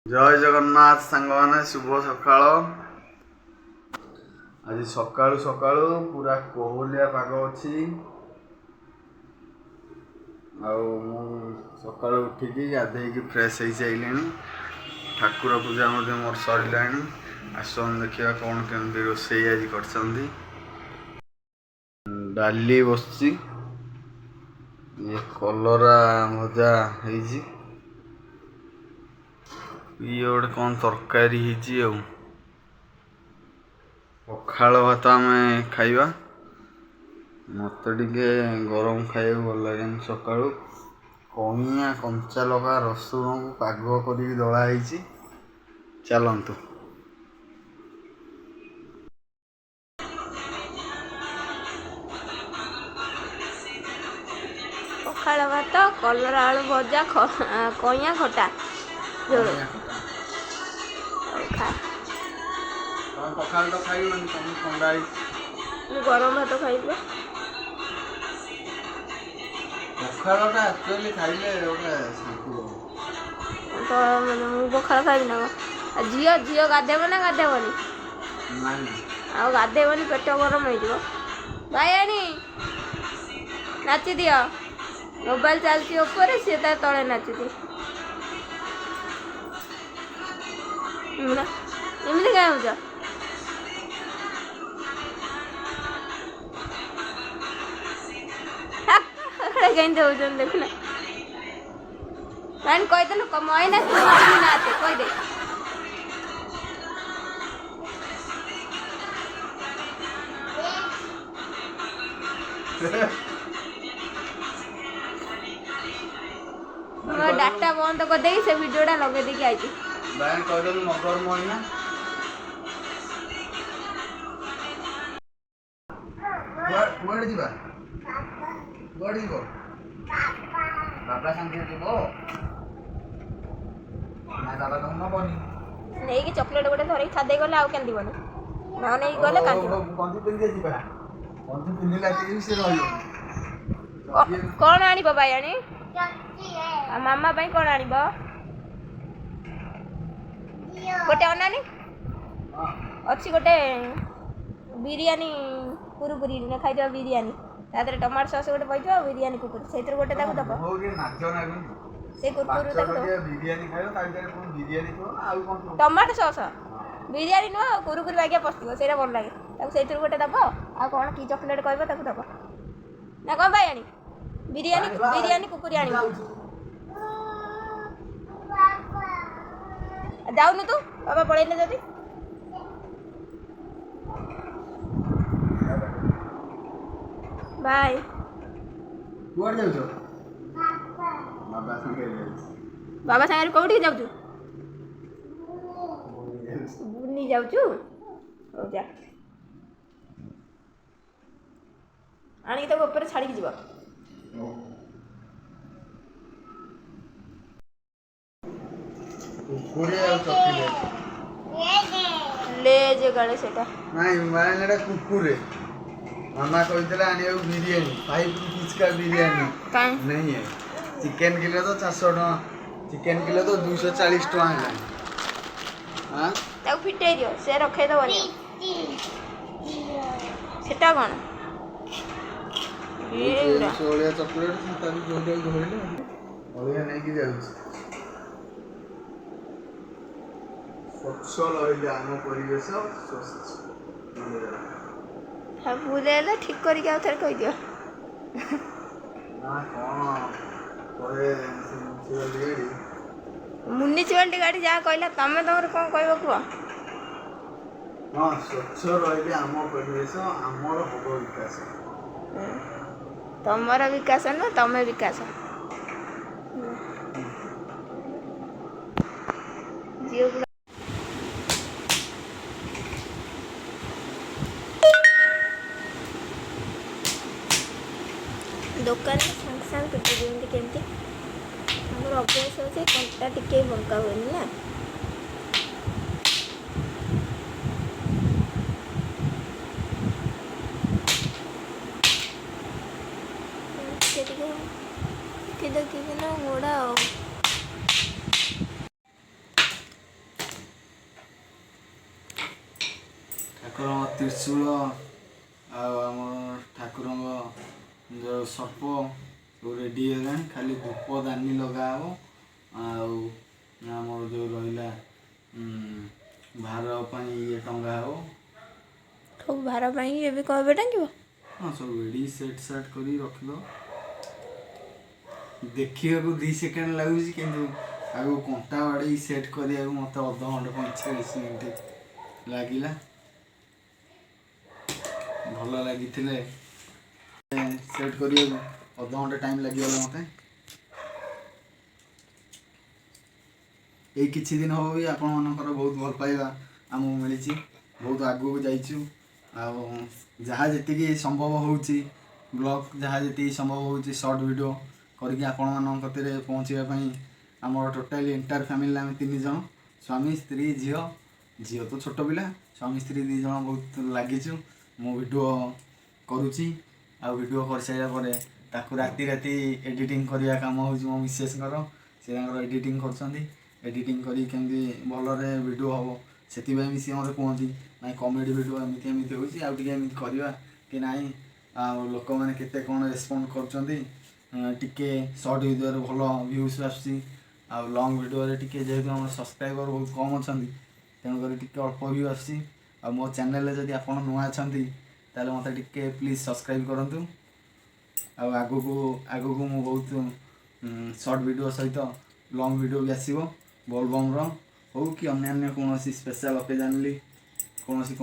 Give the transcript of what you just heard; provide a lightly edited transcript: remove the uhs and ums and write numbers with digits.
जय जगन्नाथ सांग मैंने शुभ सकाळ। आज सकाळु सकाळु पूरा कोहलिया पाग अच्छी। सकाळु उठिकी गाधेकी फ्रेश हो सारे। ठाकुर पूजा मोर सरला। आसन देखा कौन केमती रोषे आज कर डाली बस कलरा भजा है ये गोटे कौन तरकारी पखाल भात आम खाइबा। मत टे गरम खाइबा भल लगे सका कइया कंचा लगा रसुण को पाग कर दलाही चलतु। पखाल भात कलरा आलू भजा कइया खटा पखाल तो खाई ठंडा गरम भात खाइबे। पखालटा एक्चुअली खाइले गोटे तो मु पखाल खाइबी ना झील झील गाधेब ना गाधेबनी आ गाधेबनी पेट गरम हो भाई नाची दियो। मोबाइल चलती ऊपर सी तले नाचुती एमती क्या हो कहीं देखना मैंने कहीदेलु मईना नाचे कहीदे डाटा बंद कर दे से वीडियोटा लगे देखी आई बैंक कहीदेलु मगर मईना कुआड़े जीवा कुआड़े जीव बाबा संगे जीव ना बाबा तो नबनी नहीं कि चॉकलेट गोटे धर छादे गले आउ केंदी बने ना नहीं गले कांदी कंदी पिंदी जीवा कंदी पिंदी लागी से रहियो कौन आनी बाबा आनी आ मामा भाई कौन आनी बा गोटे अनानी अच्छी गोटे बिरयानी कुरकुरी ने खाई दो बिरयानी तादरे टमाटो सॉस गोटे पइथो बिरयानी कुरकुरी सेतिर गोटे ताकू दबो हो गे नाचो ना से कुरकुरी ताकू दबो बिरयानी खाइयो ताई कोन बिरयानी को आ कोन टमाटो सॉस बिरयानी नो कुरकुरी बागिया पस्तिबो सेरा भल लागे ताकू सेतिर गोटे दबो आ कोन की चॉकलेट कहबो ताकू दबो ना कोन भाई आनी बिरयानी बिरयानी कुरकुरी आनी जाउनु तू बाबा पळेले जदी बाय कुआड़ जाउ छो बाबा संगे जाउ बाबा संगे कोठी जाउ छु बुनी जाउ छु हो जा आनी तो ऊपर छाड़ी के जीवा कुकुरे और चॉकलेट ले जे गाड़े सेटा नहीं मानेडा कुकुरे मामा कहते आने बिरयानी 5 रुपीस का बिरयानी नहीं है। चिकन किलो तो 400 टका चिकन किलो तो 240 टका है। हां ताऊ फिटे दियो से रखे दबनी सेटा कोन ये सोलिया चॉकलेट तारी जोडे धोइले ओलिया नहीं की जाउछ स्वच्छ रहिले आम परिवेश स्वच्छ हाँ बुलेला ठीक करके आउ थर कह दियो ना कोन कोए म्युनिसिपालिटी म्युनिसिपालिटी गाड़ी जा कहला तमे तमर कोन कहबो कुआ हां स्वच्छ रहिले आम परिवेश आमर होबो विकास तमर विकास न तमे विकास जियो दुकान में सांग सांग पिटी दिखती केमती आम अभ्यास अच्छे कंटा टिके बंका हुए ना देखिए ना घोड़ा ଠାକୁରଙ୍କ ତ୍ରିଶୂଳ ଆଉ ଆମର ଠାକୁରଙ୍କ ଯେଉଁ ସର୍ପ ସବୁ ରେଡ଼ି ହେଇଗଲାଣି, ଖାଲି ଧୂପ ଦାନି ଲଗା ହେବ। ଆଉ ଆମର ଯେଉଁ ରହିଲା ଭାର ପାଇଁ ଇଏ ଟଙ୍ଗା ହେବ। ସବୁ ଭାର ପାଇଁ ଏବେ କ'ଣ ଏବେ ଟାଙ୍ଗିବ? ହଁ ସବୁ ରେଡ଼ି ସେଟ୍ ସାଟ୍ କରି ରଖିଦେବ। ଦେଖିବାକୁ 2 ସେକେଣ୍ଡ ଲାଗୁଛି, କିନ୍ତୁ ଆଗକୁ କଣ୍ଟା ବାଡ଼େଇ ସେଟ୍ କରିବାକୁ ମୋତେ ଅଧଘଣ୍ଟେ 45 ମିନିଟ୍ ଲାଗିଲା। ଭଲ ଲାଗିଥିଲେ ସେଟ୍ କରିବାକୁ ଅଧଘଣ୍ଟେ ଟାଇମ୍ ଲାଗିଗଲା ମୋତେ। ଏଇ କିଛି ଦିନ ହେବ ବି ଆପଣମାନଙ୍କର ବହୁତ ଭଲ ପାଇବା ଆମକୁ ମିଳିଛି, ବହୁତ ଆଗକୁ ଯାଇଛୁ। ଆଉ ଯାହା ଯେତିକି ସମ୍ଭବ ହେଉଛି ବ୍ଲଗ୍, ଯାହା ଯେତିକି ସମ୍ଭବ ହେଉଛି ସର୍ଟ ଭିଡ଼ିଓ କରିକି ଆପଣମାନଙ୍କ କତିରେ ପହଞ୍ଚିବା ପାଇଁ ଆମର ଟୋଟାଲି ଏଣ୍ଟାୟାର ଫ୍ୟାମିଲି ଆମେ 3 ଜଣ, ସ୍ୱାମୀ ସ୍ତ୍ରୀ ଝିଅ। ଝିଅ ତ ଛୋଟ ପିଲା, ସ୍ୱାମୀ ସ୍ତ୍ରୀ 2 ଜଣ ବହୁତ ଲାଗିଛୁ। ମୁଁ ଭିଡ଼ିଓ କରୁଛି, ଆଉ ଭିଡ଼ିଓ କରିସାରିଲା ପରେ ତାକୁ ରାତି ଏଡ଼ିଟିଂ କରିବା କାମ ହେଉଛି ମୋ ମିସେସ୍ଙ୍କର। ସେ ତାଙ୍କର ଏଡ଼ିଟିଂ କରୁଛନ୍ତି। ଏଡ଼ିଟିଂ କରି କେମିତି ଭଲରେ ଭିଡ଼ିଓ ହେବ, ସେଥିପାଇଁ ବି ସିଏ ମୋତେ କୁହନ୍ତି ନାଇଁ କମେଡ଼ି ଭିଡ଼ିଓ ଏମିତି ହେଉଛି, ଆଉ ଟିକେ ଏମିତି କରିବା କି ନାହିଁ। ଆଉ ଲୋକମାନେ କେତେ କ'ଣ ରେସ୍ପଣ୍ଡ କରୁଛନ୍ତି, ଟିକେ ସର୍ଟ ଭିଡ଼ିଓରେ ଭଲ ଭ୍ୟୁଜ୍ ଆସୁଛି, ଆଉ ଲଙ୍ଗ୍ ଭିଡ଼ିଓରେ ଟିକେ ଯେହେତୁ ଆମର ସବସ୍କ୍ରାଇବର୍ ବହୁତ କମ୍ ଅଛନ୍ତି, ତେଣୁକରି ଟିକେ ଅଳ୍ପ ଭ୍ୟୁ ଆସୁଛି। ଆଉ ମୋ ଚ୍ୟାନେଲରେ ଯଦି ଆପଣ ନୂଆ ଅଛନ୍ତି ତାହେଲେ ମୋତେ ଟିକେ ପ୍ଲିଜ୍ ସବସ୍କ୍ରାଇବ୍ କରନ୍ତୁ। ଆଉ ଆଗକୁ ମୁଁ ବହୁତ ସର୍ଟ ଭିଡ଼ିଓ ସହିତ ଲଙ୍ଗ୍ ଭିଡ଼ିଓ ବି ଆସିବ। ବୋଲବମ୍ର ହଉ କି ଅନ୍ୟାନ୍ୟ କୌଣସି ସ୍ପେଶାଲ୍ ଅକେଜନ୍ଲି କୌଣସି